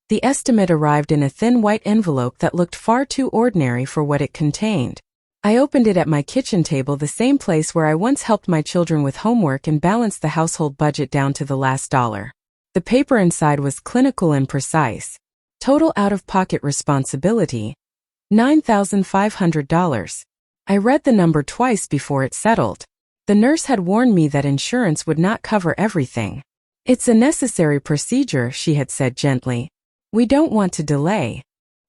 The estimate arrived in a thin white envelope that looked far too ordinary for what it contained. I opened it at my kitchen table, the same place where I once helped my children with homework and balanced the household budget down to the last dollar. The paper inside was clinical and precise. Total out-of-pocket responsibility, $9,500. I read the number twice before it settled. The nurse had warned me that insurance would not cover everything. It's a necessary procedure, she had said gently. We don't want to delay.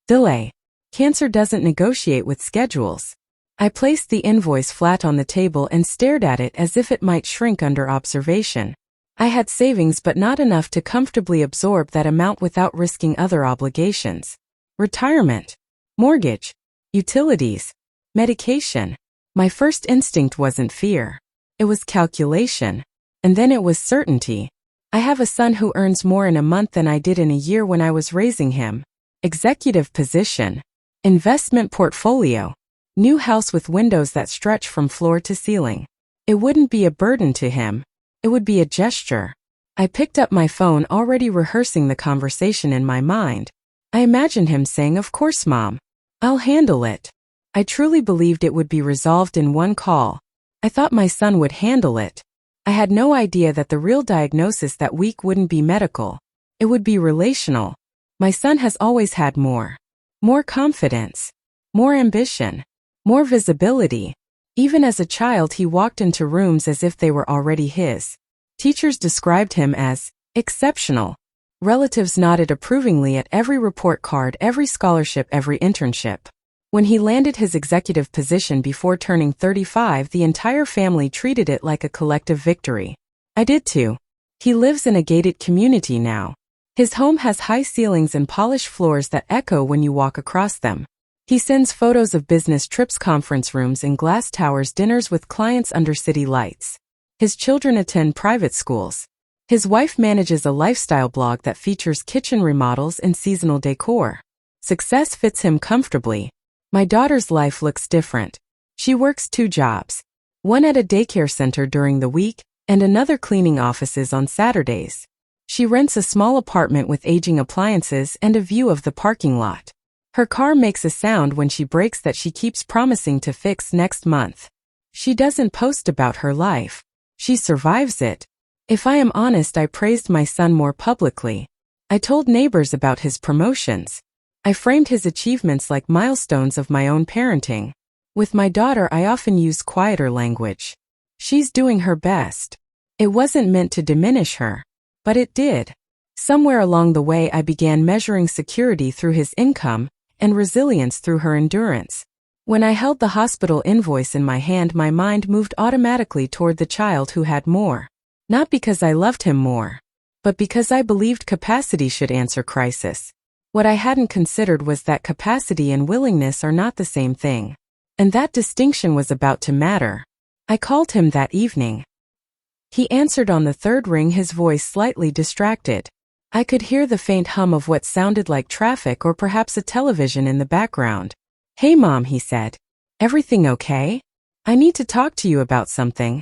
Delay. Cancer doesn't negotiate with schedules. I placed the invoice flat on the table and stared at it as if it might shrink under observation. I had savings but not enough to comfortably absorb that amount without risking other obligations. Retirement, mortgage, utilities, medication. My first instinct wasn't fear. It was calculation. And then it was certainty. I have a son who earns more in a month than I did in a year when I was raising him. Executive position, investment portfolio, new house with windows that stretch from floor to ceiling. It wouldn't be a burden to him. It would be a gesture. I picked up my phone, already rehearsing the conversation in my mind. I imagined him saying, "Of course, Mom. I'll handle it." I truly believed it would be resolved in one call. I thought my son would handle it. I had no idea that the real diagnosis that week wouldn't be medical. It would be relational. My son has always had more. More confidence. More ambition. More visibility. Even as a child, he walked into rooms as if they were already his. Teachers described him as exceptional. Relatives nodded approvingly at every report card, every scholarship, every internship. When he landed his executive position before turning 35, the entire family treated it like a collective victory. I did too. He lives in a gated community now. His home has high ceilings and polished floors that echo when you walk across them. He sends photos of business trips, conference rooms in glass towers, dinners with clients under city lights. His children attend private schools. His wife manages a lifestyle blog that features kitchen remodels and seasonal decor. Success fits him comfortably. My daughter's life looks different. She works 2 jobs. One at a daycare center during the week, and another cleaning offices on Saturdays. She rents a small apartment with aging appliances and a view of the parking lot. Her car makes a sound when she brakes that she keeps promising to fix next month. She doesn't post about her life. She survives it. If I am honest, I praised my son more publicly. I told neighbors about his promotions. I framed his achievements like milestones of my own parenting. With my daughter, I often use quieter language. She's doing her best. It wasn't meant to diminish her, but it did. Somewhere along the way, I began measuring security through his income and resilience through her endurance. When I held the hospital invoice in my hand, my mind moved automatically toward the child who had more. Not because I loved him more, but because I believed capacity should answer crisis. What I hadn't considered was that capacity and willingness are not the same thing. And that distinction was about to matter. I called him that evening. He answered on the 3rd ring, his voice slightly distracted. I could hear the faint hum of what sounded like traffic or perhaps a television in the background. "Hey Mom," he said. "Everything okay? I need to talk to you about something."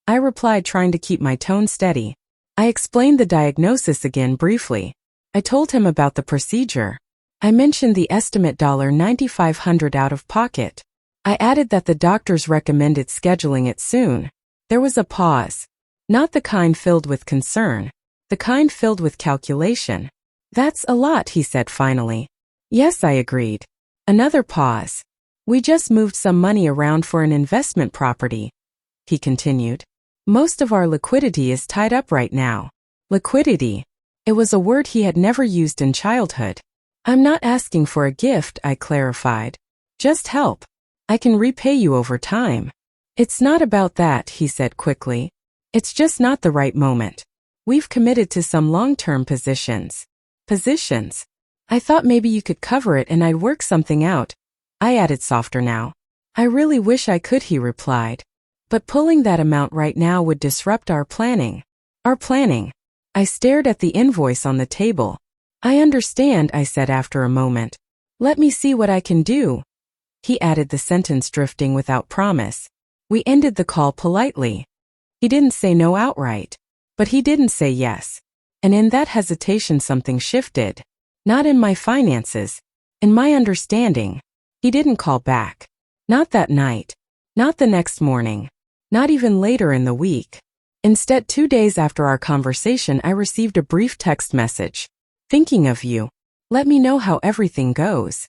I replied, trying to keep my tone steady. I explained the diagnosis again briefly. I told him about the procedure. I mentioned the estimate $9,500 out of pocket. I added that the doctors recommended scheduling it soon. There was a pause. Not the kind filled with concern. The kind filled with calculation. "That's a lot," he said finally. "Yes," I agreed. Another pause. "We just moved some money around for an investment property," he continued. "Most of our liquidity is tied up right now." Liquidity. It was a word he had never used in childhood. "I'm not asking for a gift," I clarified. "Just help. I can repay you over time." "It's not about that," he said quickly. "It's just not the right moment. We've committed to some long-term positions." Positions? I thought maybe you could cover it and I'd work something out. I added, softer now. "I really wish I could," he replied. "But pulling that amount right now would disrupt our planning." "Our planning?" I stared at the invoice on the table. "I understand," I said after a moment. "Let me see what I can do." He added the sentence, drifting without promise. We ended the call politely. He didn't say no outright. But he didn't say yes. And in that hesitation something shifted. Not in my finances. In my understanding. He didn't call back. Not that night. Not the next morning. Not even later in the week. Instead, 2 days after our conversation, I received a brief text message. Thinking of you. Let me know how everything goes.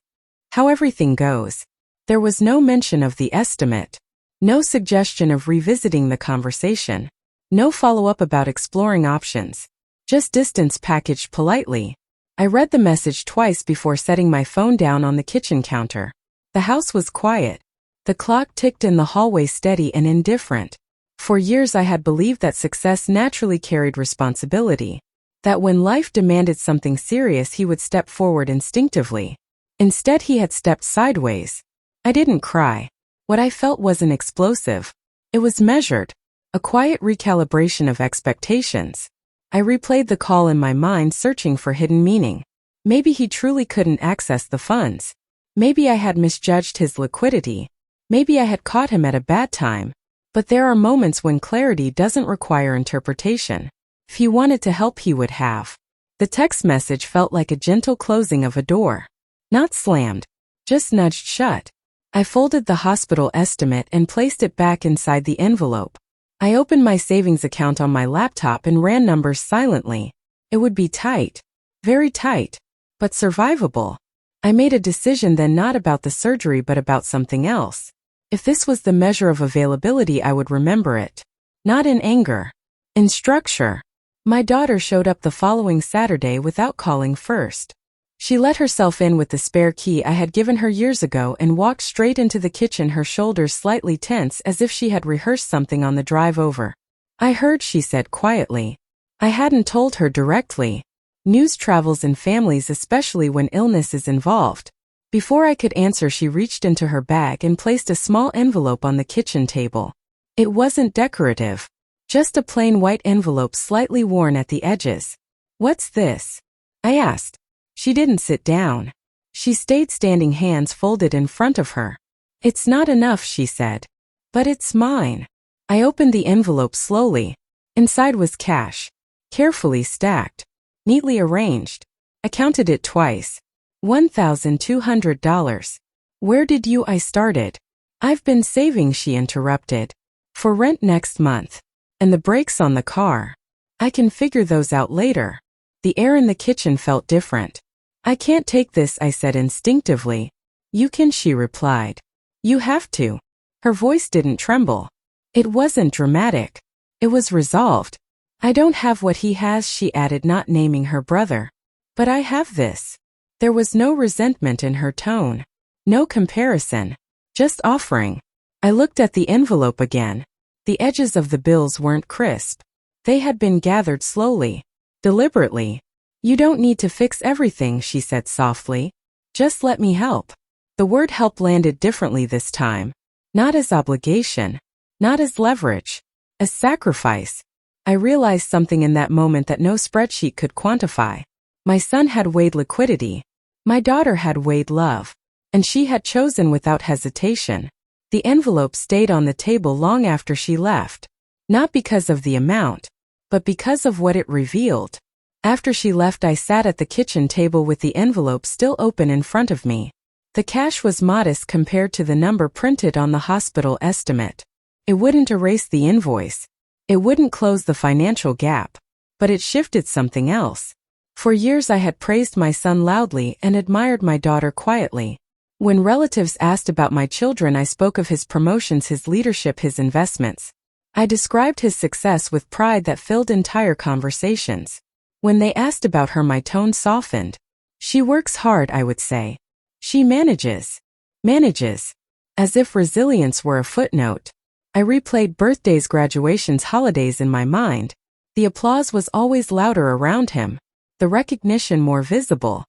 How everything goes. There was no mention of the estimate. No suggestion of revisiting the conversation. No follow-up about exploring options. Just distance packaged politely. I read the message twice before setting my phone down on the kitchen counter. The house was quiet. The clock ticked in the hallway, steady and indifferent. For years I had believed that success naturally carried responsibility. That when life demanded something serious he would step forward instinctively. Instead he had stepped sideways. I didn't cry. What I felt wasn't explosive. It was measured. A quiet recalibration of expectations. I replayed the call in my mind, searching for hidden meaning. Maybe he truly couldn't access the funds. Maybe I had misjudged his liquidity. Maybe I had caught him at a bad time. But there are moments when clarity doesn't require interpretation. If he wanted to help, he would have. The text message felt like a gentle closing of a door. Not slammed. Just nudged shut. I folded the hospital estimate and placed it back inside the envelope. I opened my savings account on my laptop and ran numbers silently. It would be tight. Very tight. But survivable. I made a decision then, not about the surgery but about something else. If this was the measure of availability, I would remember it. Not in anger. In structure. My daughter showed up the following Saturday without calling first. She let herself in with the spare key I had given her years ago and walked straight into the kitchen, her shoulders slightly tense as if she had rehearsed something on the drive over. I heard, she said quietly. I hadn't told her directly. News travels in families, especially when illness is involved. Before I could answer, she reached into her bag and placed a small envelope on the kitchen table. It wasn't decorative. Just a plain white envelope, slightly worn at the edges. What's this? I asked. She didn't sit down. She stayed standing, hands folded in front of her. It's not enough, she said. But it's mine. I opened the envelope slowly. Inside was cash. Carefully stacked. Neatly arranged. I counted it twice. $1,200. Where did you? I started. I've been saving, she interrupted. For rent next month. And the brakes on the car. I can figure those out later. The air in the kitchen felt different. I can't take this, I said instinctively. You can, she replied. You have to. Her voice didn't tremble. It wasn't dramatic. It was resolved. I don't have what he has, she added, not naming her brother. But I have this. There was no resentment in her tone. No comparison. Just offering. I looked at the envelope again. The edges of the bills weren't crisp. They had been gathered slowly. Deliberately. You don't need to fix everything, she said softly. Just let me help. The word help landed differently this time. Not as obligation. Not as leverage. As sacrifice. I realized something in that moment that no spreadsheet could quantify. My son had weighed liquidity. My daughter had weighed love. And she had chosen without hesitation. The envelope stayed on the table long after she left. Not because of the amount, but because of what it revealed. After she left, I sat at the kitchen table with the envelope still open in front of me. The cash was modest compared to the number printed on the hospital estimate. It wouldn't erase the invoice. It wouldn't close the financial gap. But it shifted something else. For years I had praised my son loudly and admired my daughter quietly. When relatives asked about my children, I spoke of his promotions, his leadership, his investments. I described his success with pride that filled entire conversations. When they asked about her, my tone softened. She works hard, I would say. She manages. Manages. As if resilience were a footnote. I replayed birthdays, graduations, holidays in my mind. The applause was always louder around him. The recognition more visible.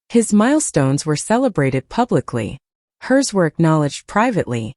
His milestones were celebrated publicly. Hers were acknowledged privately.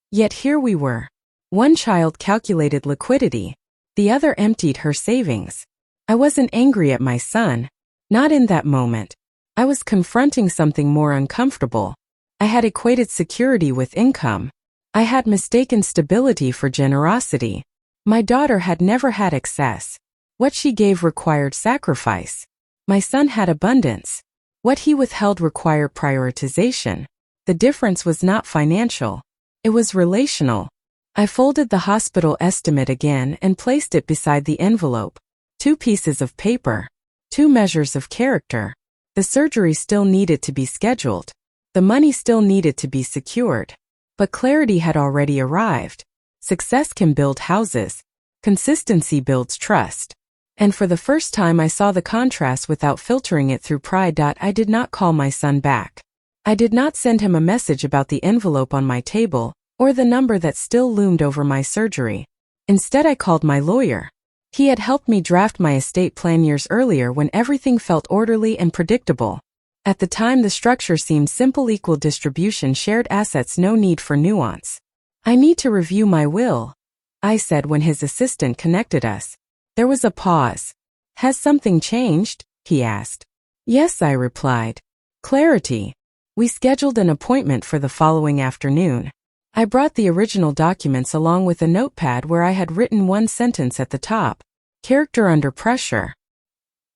Yet here we were. One child calculated liquidity. The other emptied her savings. I wasn't angry at my son. Not in that moment. I was confronting something more uncomfortable. I had equated security with income. I had mistaken stability for generosity. My daughter had never had excess. What she gave required sacrifice. My son had abundance. What he withheld required prioritization. The difference was not financial. It was relational. I folded the hospital estimate again and placed it beside the envelope. 2 pieces of paper. 2 measures of character. The surgery still needed to be scheduled. The money still needed to be secured. But clarity had already arrived. Success can build houses. Consistency builds trust. And for the first time I saw the contrast without filtering it through pride. I did not call my son back. I did not send him a message about the envelope on my table, or the number that still loomed over my surgery. Instead I called my lawyer. He had helped me draft my estate plan years earlier when everything felt orderly and predictable. At the time the structure seemed simple: equal distribution, shared assets, no need for nuance. I need to review my will, I said when his assistant connected us. There was a pause. Has something changed? He asked. Yes, I replied. Clarity. We scheduled an appointment for the following afternoon. I brought the original documents along with a notepad where I had written one sentence at the top. Character under pressure.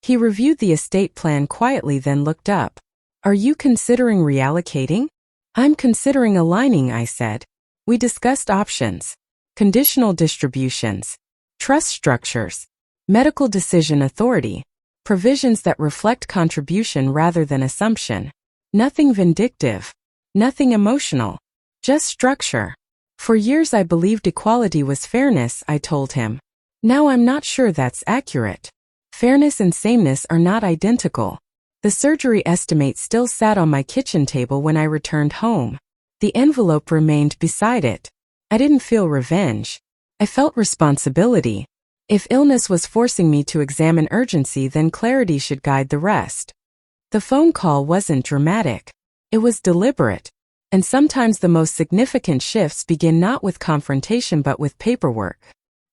He reviewed the estate plan quietly, then looked up. Are you considering reallocating? I'm considering aligning, I said. We discussed options. Conditional distributions. Trust structures. Medical decision authority. Provisions that reflect contribution rather than assumption. Nothing vindictive. Nothing emotional. Just structure. For years I believed equality was fairness, I told him. Now I'm not sure that's accurate. Fairness and sameness are not identical. The surgery estimate still sat on my kitchen table when I returned home. The envelope remained beside it. I didn't feel revenge. I felt responsibility. If illness was forcing me to examine urgency, then clarity should guide the rest. The phone call wasn't dramatic. It was deliberate. And sometimes the most significant shifts begin not with confrontation but with paperwork.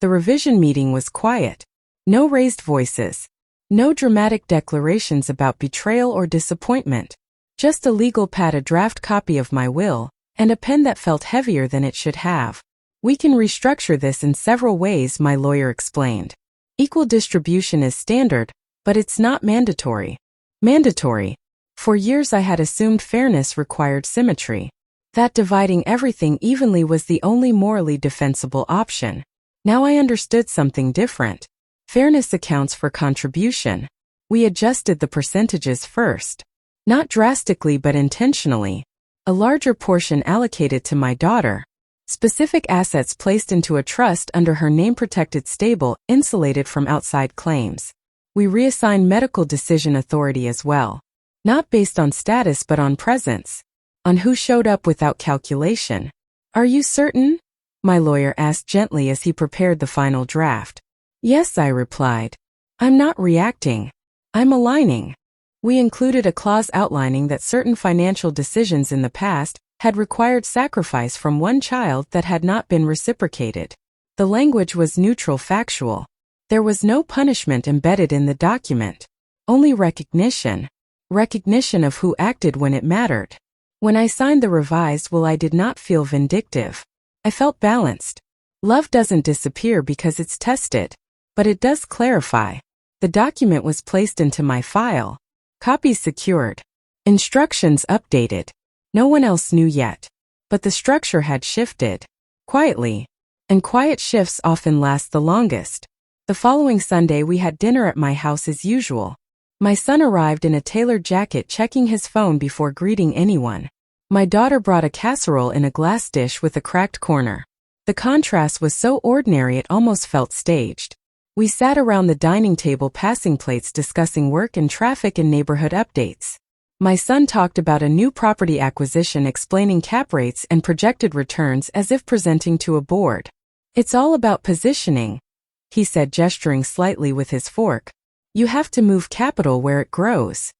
The revision meeting was quiet. No raised voices. No dramatic declarations about betrayal or disappointment. Just a legal pad, a draft copy of my will, and a pen that felt heavier than it should have. We can restructure this in several ways, my lawyer explained. Equal distribution is standard, but it's not mandatory. Mandatory. For years I had assumed fairness required symmetry. That dividing everything evenly was the only morally defensible option. Now I understood something different. Fairness accounts for contribution. We adjusted the percentages first. Not drastically but intentionally. A larger portion allocated to my daughter. Specific assets placed into a trust under her name, protected, stable, insulated from outside claims. We reassigned medical decision authority as well. Not based on status but on presence. On who showed up without calculation. Are you certain? My lawyer asked gently as he prepared the final draft. Yes, I replied. I'm not reacting. I'm aligning. We included a clause outlining that certain financial decisions in the past had required sacrifice from one child that had not been reciprocated. The language was neutral, factual. There was no punishment embedded in the document. Only recognition. Recognition of who acted when it mattered. When I signed the revised will, I did not feel vindictive. I felt balanced. Love doesn't disappear because it's tested, but it does clarify. The document was placed into my file. Copies secured. Instructions updated. No one else knew yet. But the structure had shifted. Quietly. And quiet shifts often last the longest. The following Sunday we had dinner at my house as usual. My son arrived in a tailored jacket, checking his phone before greeting anyone. My daughter brought a casserole in a glass dish with a cracked corner. The contrast was so ordinary it almost felt staged. We sat around the dining table passing plates, discussing work and traffic and neighborhood updates. My son talked about a new property acquisition, explaining cap rates and projected returns as if presenting to a board. It's all about positioning, he said, gesturing slightly with his fork. You have to move capital where it grows.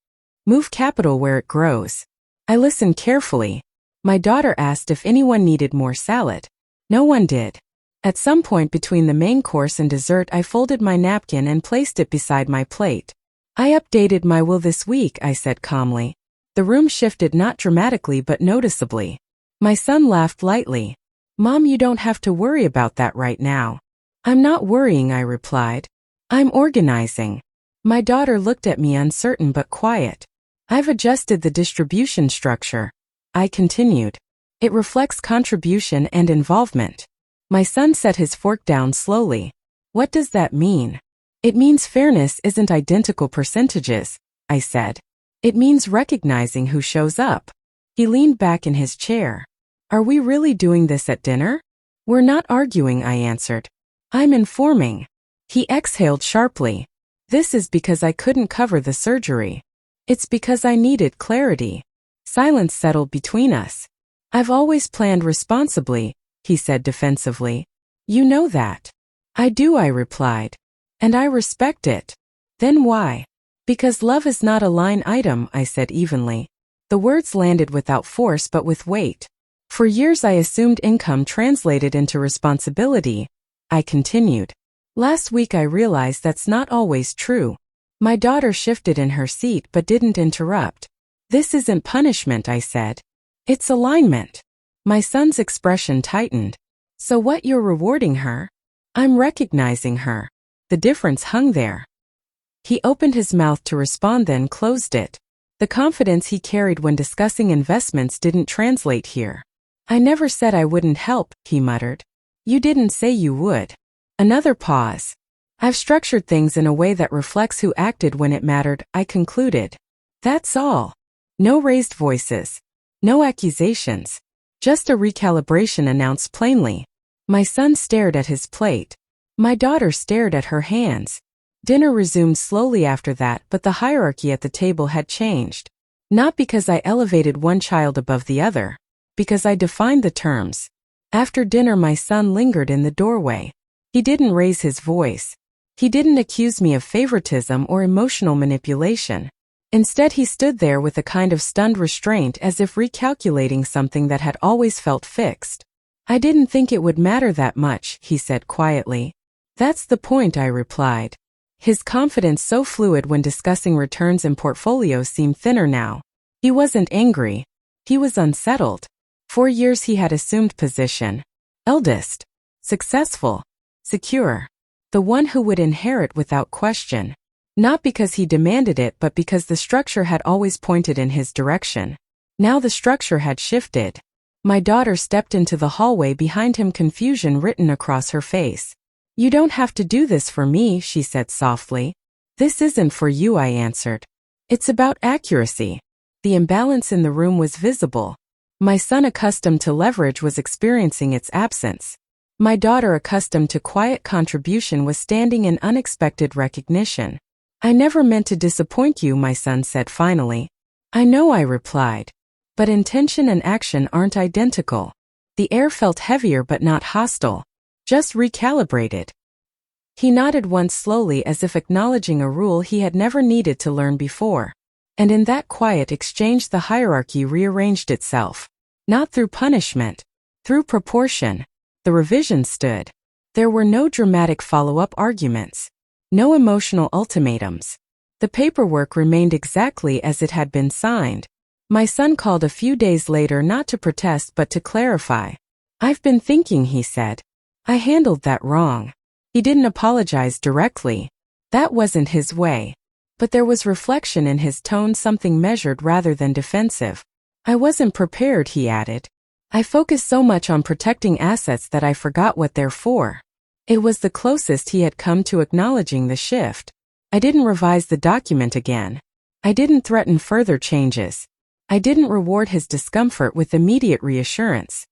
Move capital where it grows. I listened carefully. My daughter asked if anyone needed more salad. No one did. At some point between the main course and dessert, I folded my napkin and placed it beside my plate. I updated my will this week, I said calmly. The room shifted, not dramatically but noticeably. My son laughed lightly. Mom, you don't have to worry about that right now. I'm not worrying, I replied. I'm organizing. My daughter looked at me, uncertain but quiet. I've adjusted the distribution structure. I continued. It reflects contribution and involvement. My son set his fork down slowly. What does that mean? It means fairness isn't identical percentages, I said. It means recognizing who shows up. He leaned back in his chair. Are we really doing this at dinner? We're not arguing, I answered. I'm informing. He exhaled sharply. This is because I couldn't cover the surgery. It's because I needed clarity. Silence settled between us. I've always planned responsibly, he said defensively. You know that. I do, I replied. And I respect it. Then why? Because love is not a line item, I said evenly. The words landed without force but with weight. For years I assumed income translated into responsibility. I continued. Last week I realized that's not always true. My daughter shifted in her seat but didn't interrupt. This isn't punishment, I said. It's alignment. My son's expression tightened. So what, you're rewarding her? I'm recognizing her. The difference hung there. He opened his mouth to respond, then closed it. The confidence he carried when discussing investments didn't translate here. I never said I wouldn't help, he muttered. You didn't say you would. Another pause. I've structured things in a way that reflects who acted when it mattered, I concluded. That's all. No raised voices. No accusations. Just a recalibration announced plainly. My son stared at his plate. My daughter stared at her hands. Dinner resumed slowly after that, but the hierarchy at the table had changed. Not because I elevated one child above the other. Because I defined the terms. After dinner my son lingered in the doorway. He didn't raise his voice. He didn't accuse me of favoritism or emotional manipulation. Instead he stood there with a kind of stunned restraint, as if recalculating something that had always felt fixed. I didn't think it would matter that much, he said quietly. That's the point, I replied. His confidence, so fluid when discussing returns and portfolios, seemed thinner now. He wasn't angry. He was unsettled. For years he had assumed position. Eldest. Successful. Secure. The one who would inherit without question. Not because he demanded it, but because the structure had always pointed in his direction. Now the structure had shifted. My daughter stepped into the hallway behind him, confusion written across her face. You don't have to do this for me, she said softly. This isn't for you, I answered. It's about accuracy. The imbalance in the room was visible. My son, accustomed to leverage, was experiencing its absence. My daughter, accustomed to quiet contribution, was standing in unexpected recognition. I never meant to disappoint you, my son said finally. I know, I replied. But intention and action aren't identical. The air felt heavier but not hostile. Just recalibrated. He nodded once slowly, as if acknowledging a rule he had never needed to learn before. And in that quiet exchange the hierarchy rearranged itself. Not through punishment. Through proportion. The revision stood. There were no dramatic follow-up arguments. No emotional ultimatums. The paperwork remained exactly as it had been signed. My son called a few days later, not to protest but to clarify. I've been thinking, he said. I handled that wrong. He didn't apologize directly. That wasn't his way. But there was reflection in his tone, something measured rather than defensive. I wasn't prepared, he added. I focused so much on protecting assets that I forgot what they're for. It was the closest he had come to acknowledging the shift. I didn't revise the document again. I didn't threaten further changes. I didn't reward his discomfort with immediate reassurance.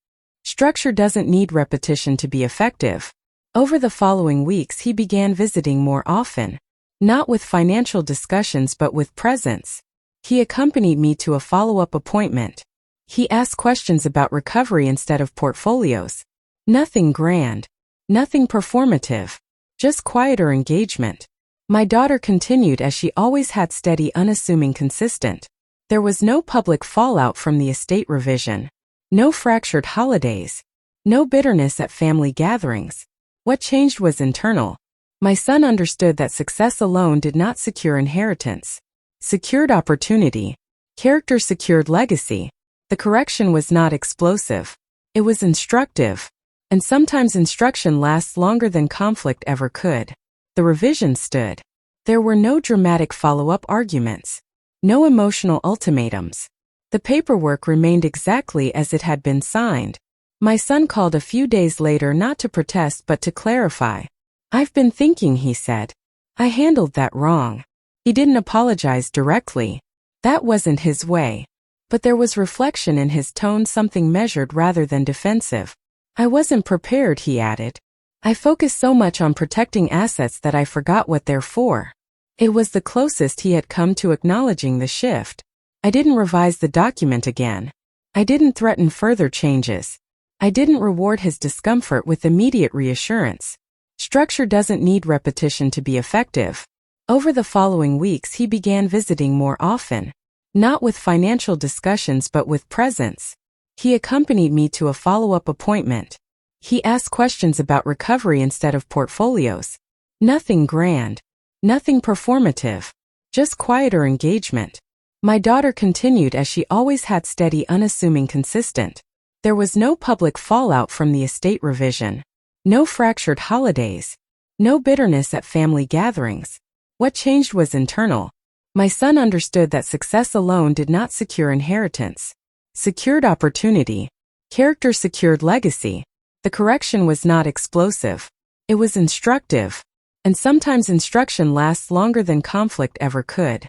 Structure doesn't need repetition to be effective. Over the following weeks he began visiting more often. Not with financial discussions but with presence. He accompanied me to a follow-up appointment. He asked questions about recovery instead of portfolios. Nothing grand. Nothing performative. Just quieter engagement. My daughter continued as she always had, steady, unassuming, consistent. There was no public fallout from the estate revision. No fractured holidays. No bitterness at family gatherings. What changed was internal. My son understood that success alone did not secure inheritance. Secured opportunity. Character secured legacy. The correction was not explosive. It was instructive. And sometimes instruction lasts longer than conflict ever could. The revision stood. There were no dramatic follow-up arguments. No emotional ultimatums. The paperwork remained exactly as it had been signed. My son called a few days later not to protest but to clarify. "I've been thinking," he said. "I handled that wrong." He didn't apologize directly. That wasn't his way. But there was reflection in his tone, something measured rather than defensive. "I wasn't prepared," he added. "I focused so much on protecting assets that I forgot what they're for." It was the closest he had come to acknowledging the shift. I didn't revise the document again. I didn't threaten further changes. I didn't reward his discomfort with immediate reassurance. Structure doesn't need repetition to be effective. Over the following weeks, he began visiting more often. Not with financial discussions but with presence. He accompanied me to a follow-up appointment. He asked questions about recovery instead of portfolios. Nothing grand. Nothing performative. Just quieter engagement. My daughter continued as she always had, steady, unassuming, consistent. There was no public fallout from the estate revision. No fractured holidays. No bitterness at family gatherings. What changed was internal. My son understood that success alone did not secure inheritance. Secured opportunity. Character secured legacy. The correction was not explosive. It was instructive. And sometimes instruction lasts longer than conflict ever could.